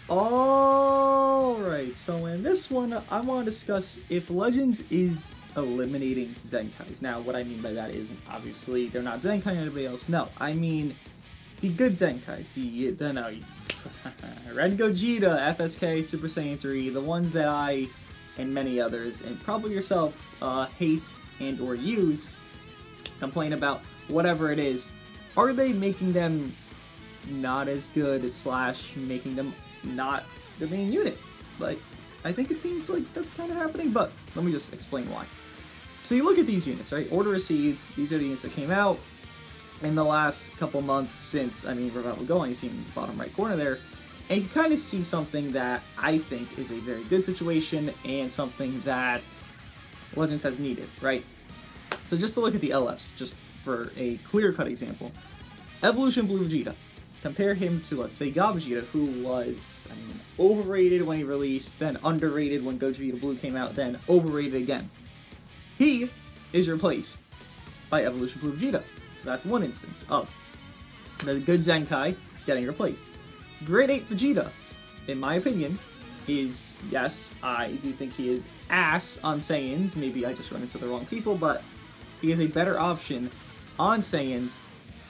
Alright, so in this one, I want to discuss if Legends is eliminating zenkais. Now, what I mean by that is, obviously, they're not zenkai and everybody else. No, I mean the good zenkais, the Red Gogeta, FSK, Super Saiyan 3, the ones that I, and many others, and probably yourself, hate and or use, complain about, whatever it is. Are they making them not as good, / making them not the main unit? Like, I think it seems like that's kind of happening, but let me just explain why. So you look at these units, right? Order received, these are the units that came out in the last couple months since, Revival Going, you see in the bottom right corner there, and you kind of see something that I think is a very good situation and something that Legends has needed, right? So just to look at the LFs, just for a clear-cut example, Evolution Blue Vegeta. Compare him to, let's say, Gogeta, who was, overrated when he released, then underrated when Gogeta Blue came out, then overrated again. He is replaced by Evolution Blue Vegeta. So that's one instance of the good Zenkai getting replaced. Grade 8 Vegeta, in my opinion, is, yes, I do think he is ass on Saiyans. Maybe I just run into the wrong people, but he is a better option on Saiyans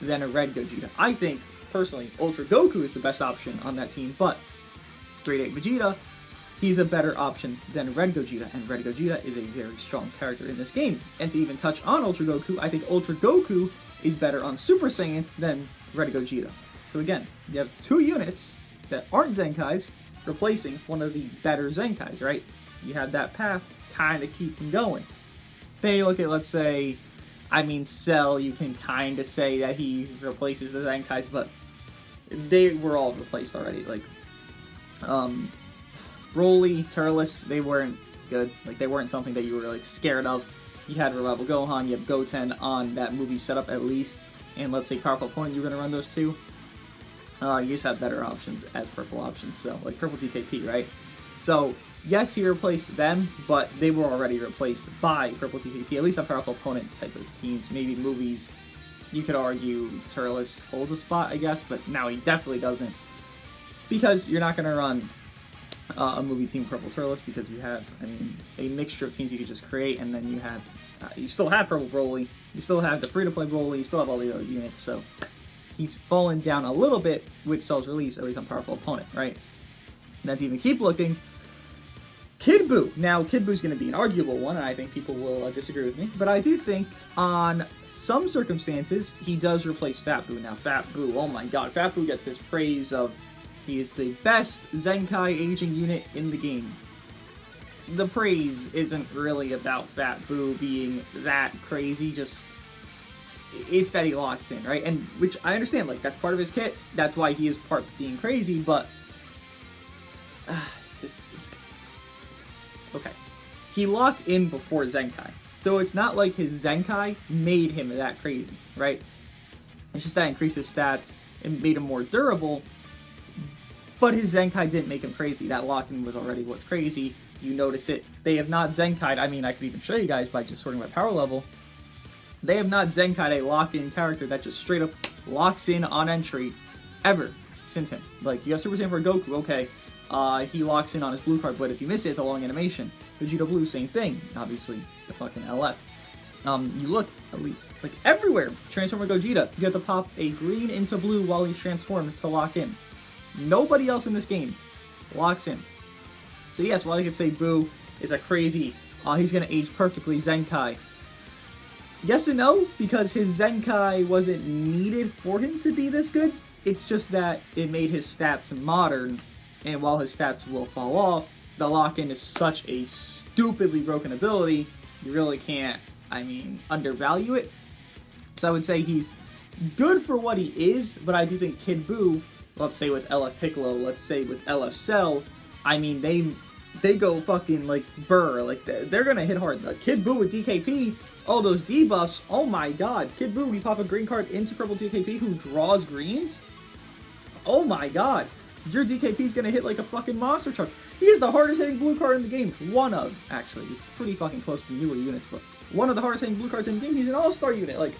than a Red Gogeta. I think, personally, Ultra Goku is the best option on that team, but Grade 8 Vegeta, he's a better option than Red Gogeta, and Red Gogeta is a very strong character in this game. And to even touch on Ultra Goku, I think Ultra Goku is better on Super Saiyans than Red Gogeta. So again, you have two units that aren't Zenkais replacing one of the better Zenkais, right? You have that path, kind of keep them going. Then you look at, let's say, Cell, you can kind of say that he replaces the Zenkais, but they were all replaced already. Like, Broly, Turles, they weren't good. Like, they weren't something that you were, like, scared of. You had Revival Gohan, you have Goten on that movie setup at least, and let's say Powerful Opponent, you're going to run those two. You just have better options as purple options, so, like Purple DKP, right? So, yes, he replaced them, but they were already replaced by Purple DKP, at least on Powerful Opponent type of teams, maybe movies. You could argue Turles holds a spot, I guess, but now he definitely doesn't. Because you're not going to run a movie team Purple Turles, because you have, a mixture of teams you could just create, and then you have, you still have Purple Broly, you still have the free-to-play Broly, you still have all the other units, so he's fallen down a little bit with Cell's release, at least on Powerful Opponent, right? And then to even keep looking, Kid Buu. Now, Kid Buu's going to be an arguable one, and I think people will disagree with me, but I do think on some circumstances, he does replace Fat Buu. Now, Fat Buu, oh my god, Fat Buu gets this praise of he is the best Zenkai aging unit in the game. The praise isn't really about Fat Buu being that crazy, just it's that he locks in, right? And which I understand, like, that's part of his kit, that's why he is part being crazy, but it's just, okay. He locked in before Zenkai, so it's not like his Zenkai made him that crazy, right? It's just that increased his stats and made him more durable, but his Zenkai didn't make him crazy. That lock-in was already what's crazy. You notice it. They have not Zenkai'd, I could even show you guys by just sorting by power level. They have not Zenkai'd a lock-in character that just straight up locks in on entry ever since him. Like, you have Super Saiyan for Goku, okay, he locks in on his blue card, but if you miss it, it's a long animation. Vegeta Blue, same thing. Obviously, the fucking LF. You look, at least, like, everywhere. Transformer Gogeta, you have to pop a green into blue while he's transformed to lock in. Nobody else in this game locks in. So yes, while you could say Buu is a crazy, he's going to age perfectly Zenkai. Yes and no, because his Zenkai wasn't needed for him to be this good. It's just that it made his stats modern, and while his stats will fall off, the lock-in is such a stupidly broken ability, you really can't, undervalue it. So I would say he's good for what he is, but I do think Kid Buu, let's say with LF Piccolo, let's say with LF Cell, they go fucking, like, burr. Like, they're gonna hit hard. Like, Kid Buu with DKP, all those debuffs, oh my god. Kid Buu, you pop a green card into Purple DKP who draws greens? Oh my god. Your DKP's gonna hit like a fucking monster truck. He is the hardest hitting blue card in the game. One of, actually. It's pretty fucking close to the newer units, but one of the hardest hitting blue cards in the game. He's an all-star unit. Like,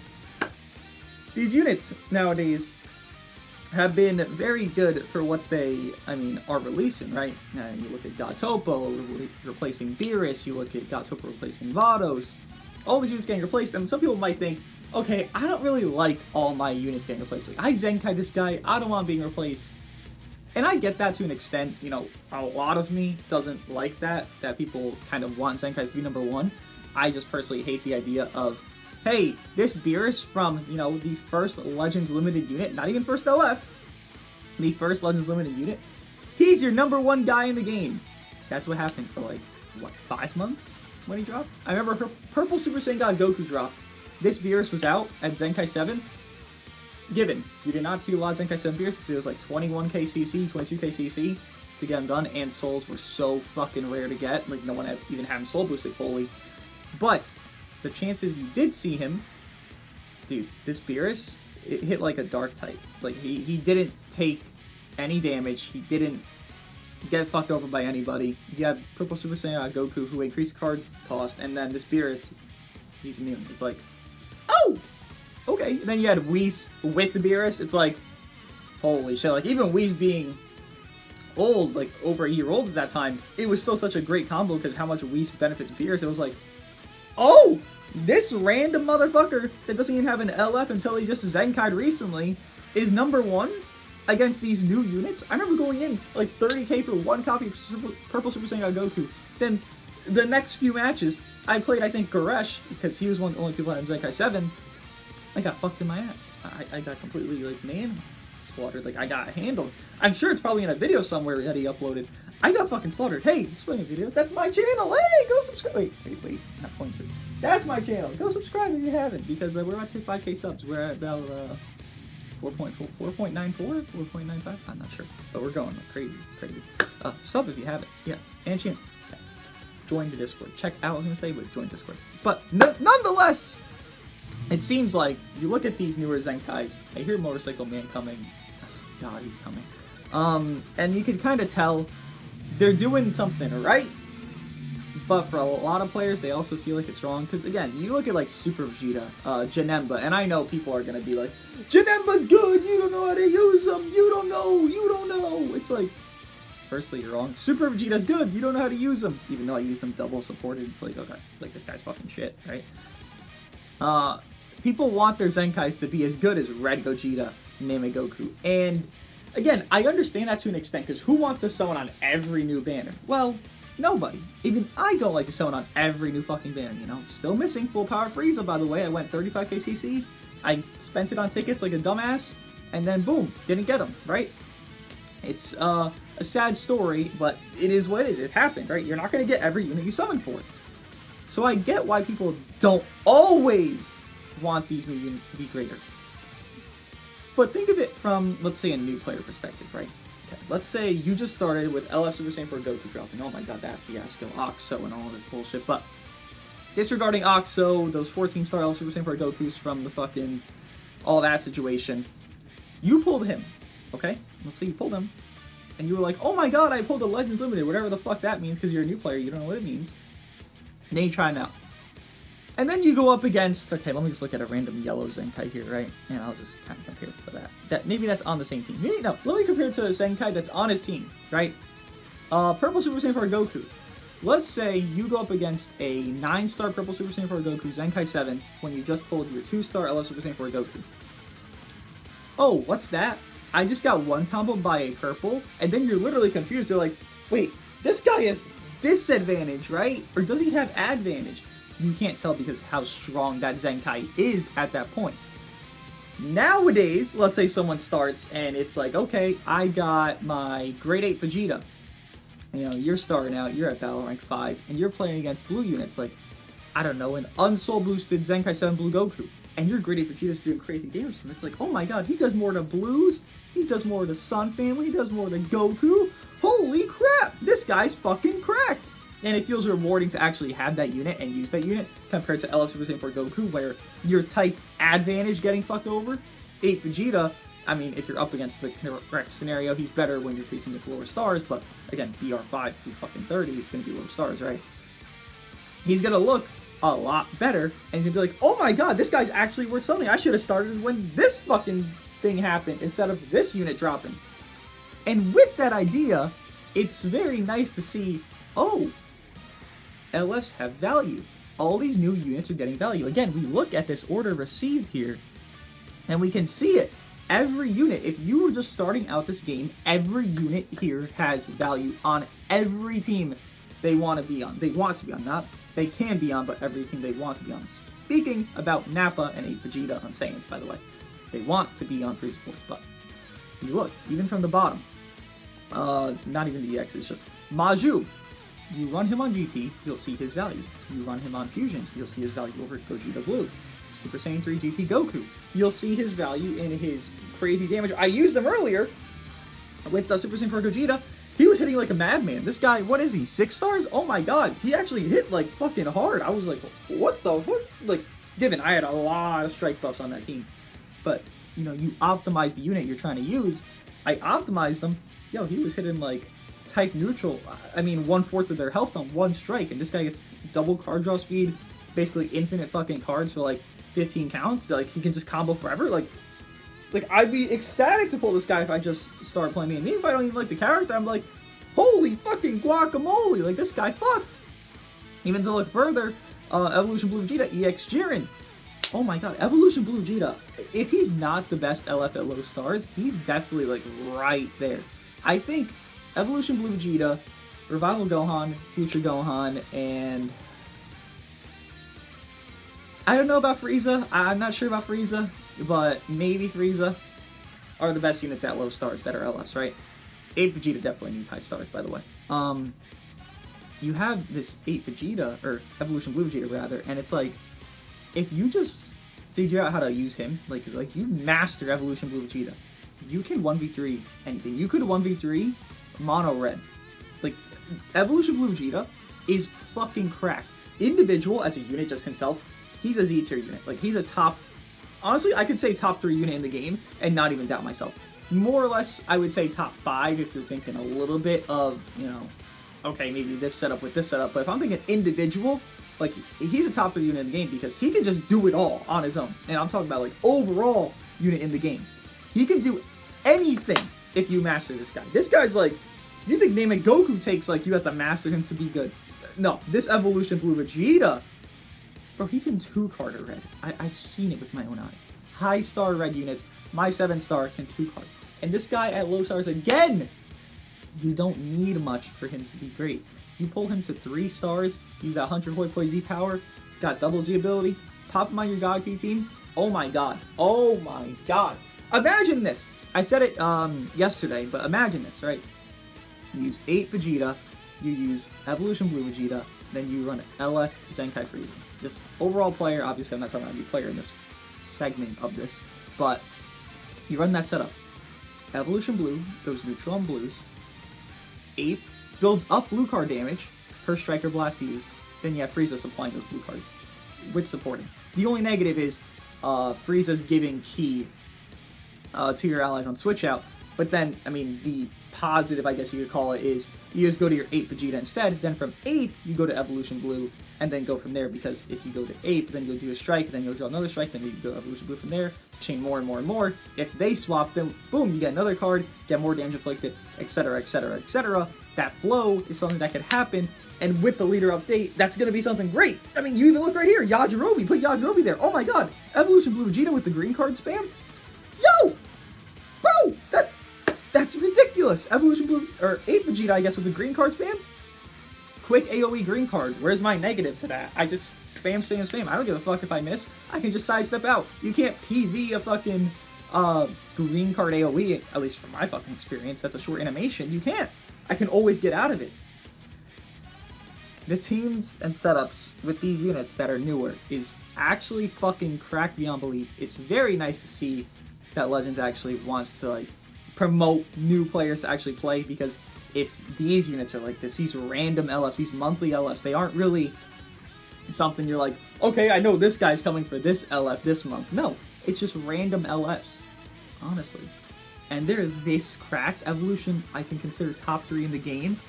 these units nowadays have been very good for what they, are releasing, right? You look at God Topo replacing Beerus, you look at God Topo replacing Vados, all these units getting replaced, and some people might think, okay, I don't really like all my units getting replaced. Like, I Zenkai this guy, I don't want being replaced. And I get that to an extent, a lot of me doesn't like that people kind of want Zenkais to be number one. I just personally hate the idea of, hey, this Beerus from, the first Legends Limited unit, not even first LF, the first Legends Limited unit, he's your number one guy in the game. That's what happened for, 5 months when he dropped? I remember her Purple Super Saiyan God Goku dropped. This Beerus was out at Zenkai 7. Given, you did not see a lot of Zenkai 7 Beerus because it was 21k CC, 22k CC to get him done, and souls were so fucking rare to get. No one even had him soul boosted fully. But the chances you did see him, dude, this Beerus, it hit like a dark type. He didn't take any damage. He didn't get fucked over by anybody. You had Purple Super Saiyan Goku who increased card cost, and then this Beerus, he's immune. It's like, oh! Okay. And then you had Whis with the Beerus. It's like, holy shit. Even Whis being old, over a year old at that time, it was still such a great combo because how much Whis benefits Beerus. It was like, oh! This random motherfucker that doesn't even have an LF until he just Zenkai'd recently is number one against these new units. I remember going in 30k for one copy of Purple Super Saiyan Goku. Then the next few matches, I played, I think, Goresh, because he was one of the only people that had Zenkai 7. I got fucked in my ass. I got completely, slaughtered. I got handled. I'm sure it's probably in a video somewhere that he uploaded. I got fucking slaughtered. Hey, speaking of videos, that's my channel. Hey, go subscribe. Wait, not point to. That's my channel. Go subscribe if you haven't, because we're about to hit 5k subs. We're at about 4.94, 4.95. I'm not sure, but we're going crazy. It's crazy. Sub if you haven't. Yeah, and channel. Okay. Join the Discord. Check out. I was gonna say, but join Discord. But nonetheless, it seems like you look at these newer Zenkais. I hear Motorcycle Man coming. Oh, God, he's coming. And you can kind of tell they're doing something right. But for a lot of players, they also feel like it's wrong. Because, again, you look at, Super Vegeta, Janemba, and I know people are going to be like, Janemba's good, you don't know how to use them, you don't know. It's like, firstly, you're wrong. Super Vegeta's good, you don't know how to use them. Even though I use them double supported, it's like, okay, this guy's fucking shit, right? People want their Zenkais to be as good as Red Gogeta, Name Goku. And, again, I understand that to an extent, because who wants to summon on every new banner? Well, nobody. Even I don't like to summon on every new fucking banner, Still missing full power Frieza, by the way. I went 35k CC. I spent it on tickets like a dumbass. And then, boom, didn't get them, right? It's a sad story, but it is what it is. It happened, right? You're not going to get every unit you summon for it. So I get why people don't always want these new units to be greater. But think of it from, let's say, a new player perspective, right? Okay, let's say you just started with LF Super Saiyan for Goku dropping. Oh my god, that fiasco, Oxo, and all this bullshit. But disregarding Oxo, those 14-star LF Super Saiyan for Gokus from the fucking all that situation, you pulled him, okay? Let's say you pulled him, and you were like, oh my god, I pulled a Legends Limited, whatever the fuck that means, because you're a new player, you don't know what it means. And then you try him out. And then you go up against, okay, let me just look at a random yellow Zenkai here, right? And I'll just kind of compare for that. Maybe that's on the same team. Maybe, no, let me compare it to a Zenkai that's on his team, right? Purple Super Saiyan for Goku. Let's say you go up against a 9-star Purple Super Saiyan for Goku, Zenkai 7, when you just pulled your 2-star LF Super Saiyan for Goku. Oh, what's that? I just got one combo by a purple, and then you're literally confused. You're like, wait, this guy has disadvantage, right? Or does he have advantage? You can't tell because how strong that Zenkai is at that point. Nowadays, let's say someone starts and it's like, okay, I got my grade 8 Vegeta. You're starting out, you're at battle rank 5, and you're playing against blue units like, I don't know, an unsoul boosted Zenkai 7 Blue Goku. And your grade 8 Vegeta's doing crazy damage to him. It's like, oh my god, he does more to blues, he does more to Sun family, he does more to Goku. Holy crap, this guy's fucking cracked. And it feels rewarding to actually have that unit and use that unit compared to LF Super Saiyan for Goku, where your type advantage getting fucked over. 8 Vegeta, I mean, if you're up against the correct scenario, he's better when you're facing against lower stars, but again, BR5 through fucking 30, it's gonna be lower stars, right? He's gonna look a lot better, and he's gonna be like, oh my god, this guy's actually worth something. I should have started when this fucking thing happen instead of this unit dropping. And with that idea, it's very nice to see, oh, LFs have value. All these new units are getting value. Again, we look at this order received here, and we can see it. Every unit, if you were just starting out this game, every unit here has value on every team they want to be on. They want to be on, not they can be on, but every team they want to be on. Speaking about Nappa and 8 Vegeta on Saiyans, by the way. They want to be on Frieza Force, but you look, even from the bottom, not even the EX, it's just Maju. You run him on GT, you'll see his value. You run him on Fusions, you'll see his value over Gogeta Blue. Super Saiyan 3 GT Goku, you'll see his value in his crazy damage. I used them earlier with the Super Saiyan 4 Gogeta. He was hitting like a madman. This guy, what is he, 6 stars? Oh my god, he actually hit like fucking hard. I was like, what the fuck? Like, given I had a lot of strike buffs on that team. But, you know, you optimize the unit you're trying to use. I optimized them. Yo, he was hitting like type neutral. I mean, 1/4 of their health on one strike. And this guy gets double card draw speed, basically infinite fucking cards for like 15 counts. Like, he can just combo forever. Like I'd be ecstatic to pull this guy if I just start playing the game. Even if I don't even like the character, I'm like, holy fucking guacamole. Like, this guy fucked. Even to look further, Evolution Blue Vegeta, EX Jiren. Oh my god, Evolution Blue Vegeta, if he's not the best LF at low stars, he's definitely, like, right there. I think Evolution Blue Vegeta, Revival Gohan, Future Gohan, and I don't know about Frieza. I'm not sure about Frieza, but maybe Frieza are the best units at low stars that are LFs, right? 8 Vegeta definitely needs high stars, by the way. You have this 8 Vegeta, or Evolution Blue Vegeta, rather, and it's like, if you just figure out how to use him, like you master Evolution Blue Vegeta, you can 1v3 anything. You could 1v3 Mono Red. Like, Evolution Blue Vegeta is fucking cracked. Individual, as a unit just himself, he's a Z tier unit. Like, he's a top, honestly, I could say top 3 unit in the game and not even doubt myself. More or less, I would say top 5 if you're thinking a little bit of, you know, okay, maybe this setup with this setup. But if I'm thinking individual, like, he's a top 3 unit in the game because he can just do it all on his own. And I'm talking about, like, overall unit in the game. He can do anything if you master this guy. This guy's like, you think Name It Goku takes, like, you have to master him to be good. No, this Evolution Blue Vegeta, bro, he can 2-card a red. I've seen it with my own eyes. High star red units, my 7-star can 2-card. And this guy at low stars, again, you don't need much for him to be great. You pull him to 3 stars, use that 100 Hoi Poi Z power, got double G ability, pop him on your God Key team. Oh my god. Oh my god. Imagine this. I said it yesterday, but imagine this, right? You use 8 Vegeta, you use Evolution Blue Vegeta, then you run LF Zenkai Frieza. Just overall player, obviously I'm not talking about any player in this segment of this, but you run that setup. Evolution Blue goes neutral on blues, 8 builds up blue card damage per strike or blast to use, then you have Frieza supplying those blue cards with supporting. The only negative is Frieza's giving key to your allies on switch out, but then, I mean, the positive, I guess you could call it, is you just go to your 8 Vegeta instead, then from 8, you go to Evolution Blue, and then go from there, because if you go to 8, then you'll do a strike, then you'll draw another strike, then you go Evolution Blue from there, chain more and more and more. If they swap, then boom, you get another card, get more damage inflicted, etc., etc., etc. That flow is something that could happen, and with the leader update, that's going to be something great. I mean, you even look right here, Yajirobe, put Yajirobe there. Oh my god, Evolution Blue Vegeta with the green card spam? Yo! Bro, that's ridiculous. Evolution Blue, or 8 Vegeta, I guess, with the green card spam? Quick AoE green card. Where's my negative to that? I just spam, spam, spam. I don't give a fuck if I miss. I can just sidestep out. You can't PV a fucking green card AoE, at least from my fucking experience. That's a short animation. You can't. I can always get out of it. The teams and setups with these units that are newer is actually fucking cracked beyond belief. It's very nice to see that Legends actually wants to, like, promote new players to actually play, because if these units are like this, these random LFs, these monthly LFs, they aren't really something you're like, okay, I know this guy's coming for this LF this month. No, it's just random LFs, honestly. And they're this cracked. Evolution, I can consider top 3 in the game.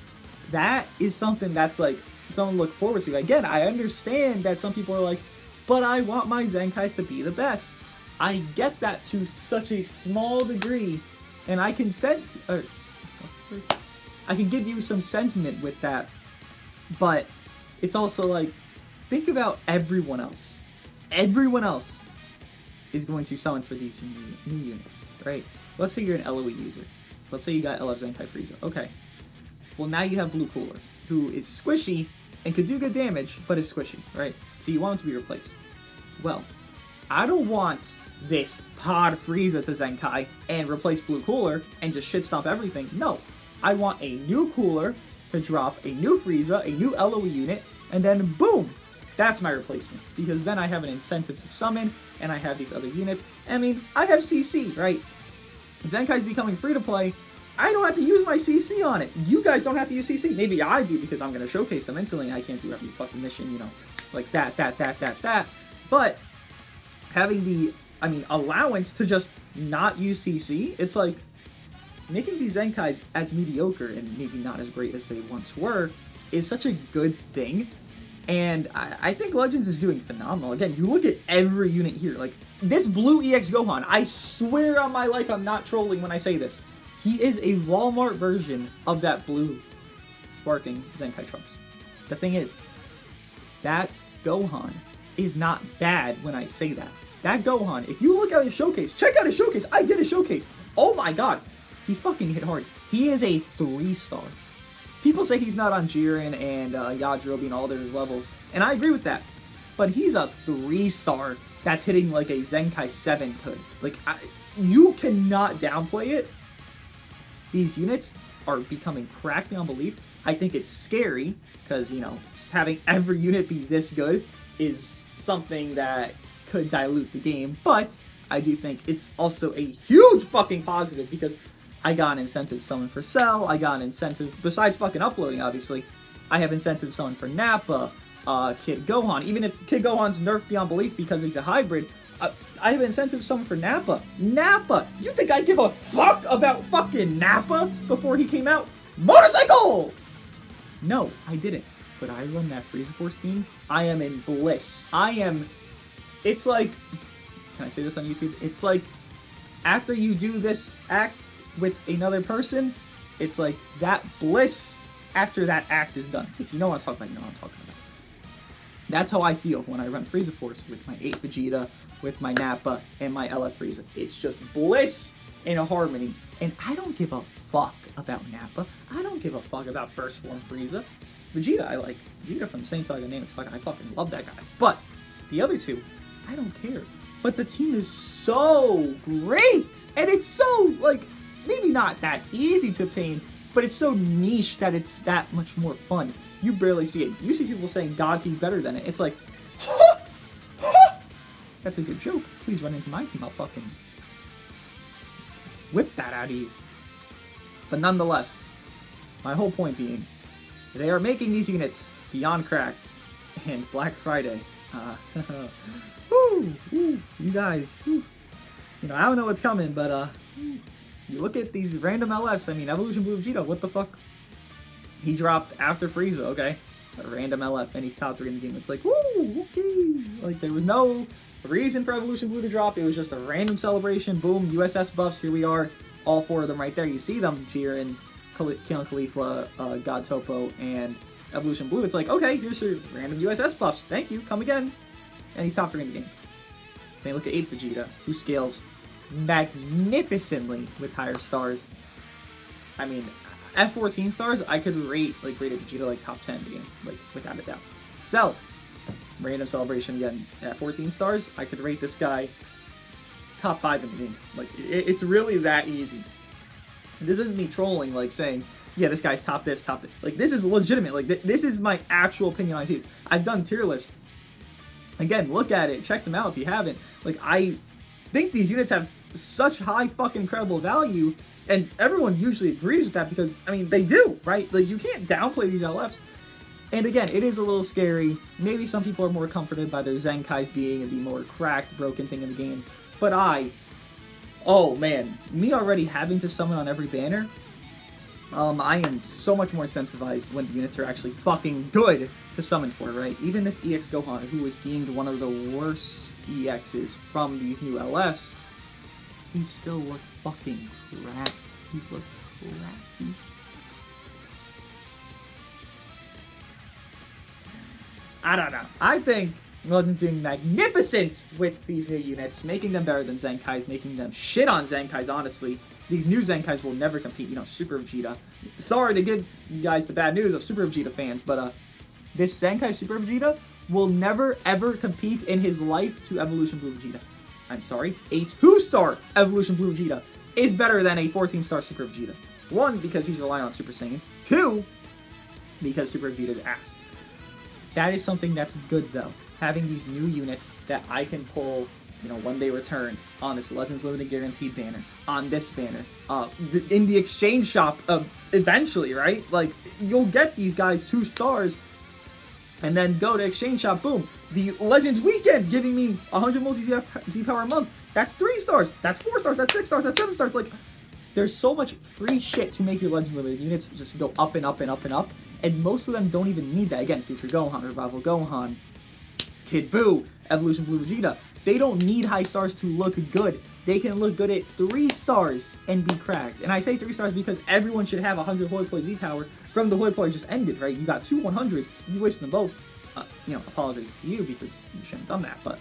That is something that's like, someone look forward to. Again, I understand that some people are like, but I want my Zenkais to be the best. I get that to such a small degree, and I can I can give you some sentiment with that, but it's also like, think about everyone else. Everyone else is going to summon for these new units, right? Let's say you're an LOE user. Let's say you got LF Zenkai Frieza. Okay. Well, now you have Blue Cooler, who is squishy and could do good damage, but is squishy, right? So you want him to be replaced. Well, I don't want this Pod Frieza to Zenkai and replace Blue Cooler and just shit stomp everything. No. I want a new Cooler to drop a new Frieza, a new LOE unit, and then boom! That's my replacement. Because then I have an incentive to summon, and I have these other units. I mean, I have CC, right? Zenkai's becoming free to play. I don't have to use my CC on it. You guys don't have to use CC. Maybe I do because I'm going to showcase them instantly. I can't do every fucking mission, you know, like that. But having the, allowance to just not use CC, it's like making these Zenkais as mediocre and maybe not as great as they once were is such a good thing. And I think Legends is doing phenomenal. Again, you look at every unit here. Like, this blue EX Gohan, I swear on my life I'm not trolling when I say this. He is a Walmart version of that blue sparking Zenkai Trunks. The thing is, that Gohan is not bad when I say that. That Gohan, if you look at his showcase, check out his showcase. I did a showcase. Oh my god. He fucking hit hard. He is a 3-star. People say he's not on Jiren and Yajirobe and all those levels, and I agree with that. But he's a 3-star that's hitting like a Zenkai 7 could. Like, you cannot downplay it. These units are becoming cracked beyond belief. I think it's scary, because, you know, having every unit be this good is something that could dilute the game, but I do think it's also a huge fucking positive, because I got an incentive to summon for Cell, I got an incentive, besides fucking uploading, obviously, I have incentive to summon for Nappa, Kid Gohan. Even if Kid Gohan's nerfed beyond belief because he's a hybrid, I have incentive to summon for Nappa. Nappa! You think I give a fuck about fucking Nappa before he came out? Motorcycle! No, I didn't. But I run that Frieza Force team. I am in bliss. It's like, can I say this on YouTube? It's like, after you do this act with another person, it's like that bliss after that act is done. If you know what I'm talking about, you know what I'm talking about. That's how I feel when I run Frieza Force with my 8 Vegeta, with my Nappa, and my LF Frieza. It's just bliss and a harmony. And I don't give a fuck about Nappa. I don't give a fuck about First Form Frieza. Vegeta, I like. Vegeta from Saint Saga Namek Saga, I fucking love that guy. But the other two, I don't care. But the team is so great! And it's so, like, maybe not that easy to obtain, but it's so niche that it's that much more fun. You barely see it. You see people saying Godkey's better than it. It's like, huh! Huh! That's a good joke. Please run into my team. I'll fucking whip that out of you. But nonetheless, my whole point being, they are making these units beyond cracked, and Black Friday, woo, you guys, woo. You know, I don't know what's coming, but you look at these random LFs. I mean, Evolution Blue Vegeta, what the fuck? He dropped after Frieza, okay? A random LF, and he's top 3 in the game. It's like, woo, okay. Like, there was no reason for Evolution Blue to drop. It was just a random celebration. Boom, USS buffs, here we are. All 4 of them right there. You see them, Jiren, Killing Khalifa, God Topo, and Evolution Blue. It's like, okay, here's your random USS buffs. Thank you, come again. And he's top 3 in the game. Then you look at 8 Vegeta, who scales magnificently with higher stars. I mean, at 14 stars, I could rate a Vegeta like top 10 in the game, like without a doubt. Cell, random celebration again. At 14 stars, I could rate this guy top 5 in the game. Like, it's really that easy. This isn't me trolling, like saying, yeah, this guy's top this, top this. Like, this is legitimate. Like, this is my actual opinion on these. I've done tier lists. Again, look at it, check them out if you haven't. Like, I think these units have such high fucking incredible value, and everyone usually agrees with that because, I mean, they do, right? Like, you can't downplay these LFs. And again, it is a little scary. Maybe some people are more comforted by their Zenkais being the more cracked, broken thing in the game. But oh man, me already having to summon on every banner, I am so much more incentivized when the units are actually fucking good to summon for, right? Even this EX Gohan, who was deemed one of the worst EXs from these new LFs, he still looked fucking cracked. He looked cracked. I don't know. I think Legends doing magnificent with these new units, making them better than Zenkais, making them shit on Zenkais, honestly. These new Zenkais will never compete, Super Vegeta. Sorry to give you guys the bad news of Super Vegeta fans, but this Zenkai Super Vegeta will never ever compete in his life to Evolution Blue Vegeta. I'm sorry, a 2-star Evolution Blue Vegeta is better than a 14-star Super Vegeta. 1, because he's relying on Super Saiyans. 2, because Super Vegeta's ass. That is something that's good, though. Having these new units that I can pull, when they return on this Legends Limited Guaranteed banner, on this banner, in the exchange shop, eventually, right? Like, you'll get these guys 2 stars, and then go to exchange shop, boom. The Legends Weekend giving me 100 multi Z-Power a month. That's 3 stars. That's 4 stars. That's 6 stars. That's 7 stars. Like, there's so much free shit to make your Legends Limited units just go up and up and up and up. And most of them don't even need that. Again, Future Gohan, Revival Gohan, Kid Buu, Evolution Blue Vegeta. They don't need high stars to look good. They can look good at 3 stars and be cracked. And I say 3 stars because everyone should have 100 Hoi Poi Z-Power from the Hoi Poi just ended, right? You got 2 100s. You wasted them both. Apologies to you because you shouldn't have done that. But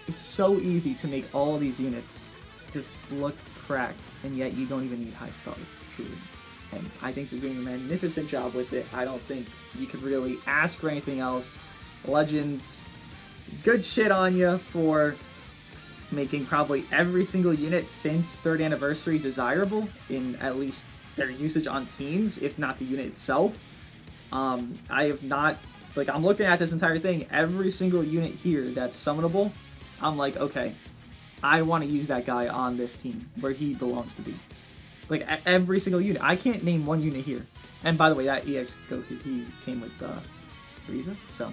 it's so easy to make all these units just look cracked. And yet you don't even need high stars, truly. And I think they're doing a magnificent job with it. I don't think you could really ask for anything else. Legends, good shit on you for making probably every single unit since 3rd anniversary desirable in at least their usage on teams, if not the unit itself. I have not, I'm looking at this entire thing, every single unit here that's summonable, I'm like, okay, I want to use that guy on this team where he belongs to be. Like, every single unit. I can't name one unit here. And by the way, that EX Goku, he came with Frieza. So,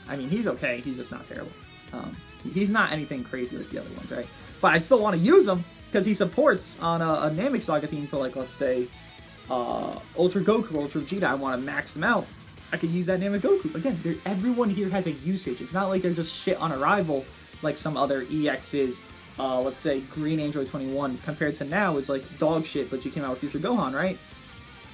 I mean, he's okay. He's just not terrible. He's not anything crazy like the other ones, right? But I'd still want to use him because he supports on a Namek Saga team for, let's say, Ultra Goku, Ultra Vegeta. I want to max them out. I could use that Namek Goku. Again, everyone here has a usage. It's not like they're just shit on arrival like some other EXs. Let's say Green Android 21 compared to now is like dog shit, but you came out with Future Gohan, right?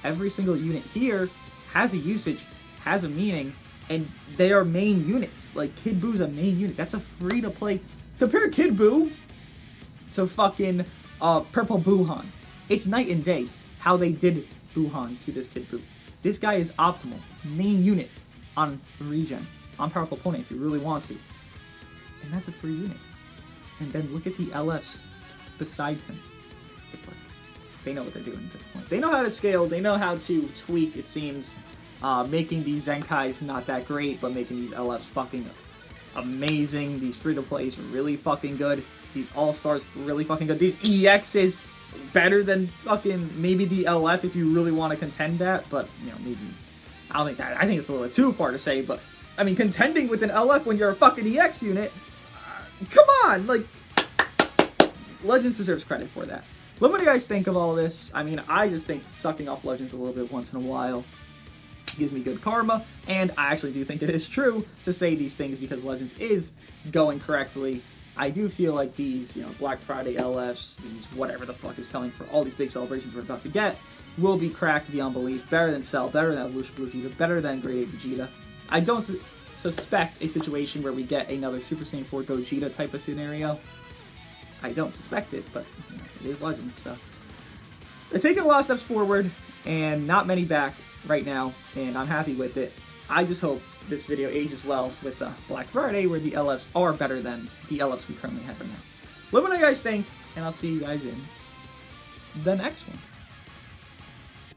Every single unit here has a usage, has a meaning, and they are main units. Like, Kid Buu's a main unit. That's a free-to-play. Compare Kid Buu to fucking Purple Buuhan. It's night and day how they did Buuhan to this Kid Buu. This guy is optimal. Main unit on regen, on Powerful Opponent if you really want to. And that's a free unit. And then look at the LFs besides him. It's like, they know what they're doing at this point. They know how to scale, they know how to tweak, it seems, making these Zenkais not that great, but making these LFs fucking amazing. These free-to-plays really fucking good. These All-Stars really fucking good. These EXs better than fucking maybe the LF if you really want to contend that, but, maybe, I don't think that, I think it's a little bit too far to say, but, I mean, contending with an LF when you're a fucking EX unit, come on, Legends deserves credit for that. What do you guys think of all this? I mean, I just think sucking off Legends a little bit once in a while gives me good karma, and I actually do think it is true to say these things because Legends is going correctly. I do feel like these, Black Friday LFs, these whatever the fuck is coming for all these big celebrations we're about to get, will be cracked beyond belief. Better than Cell, better than Evolution Blue Vegeta, better than Grade 8 Vegeta. I don't suspect a situation where we get another Super Saiyan 4 Gogeta type of scenario. I don't suspect it, but it is Legends, so. They're taking a lot of steps forward, and not many back right now, and I'm happy with it. I just hope this video ages well with Black Friday, where the LFs are better than the LFs we currently have right now. Let me know what you guys think, and I'll see you guys in the next one.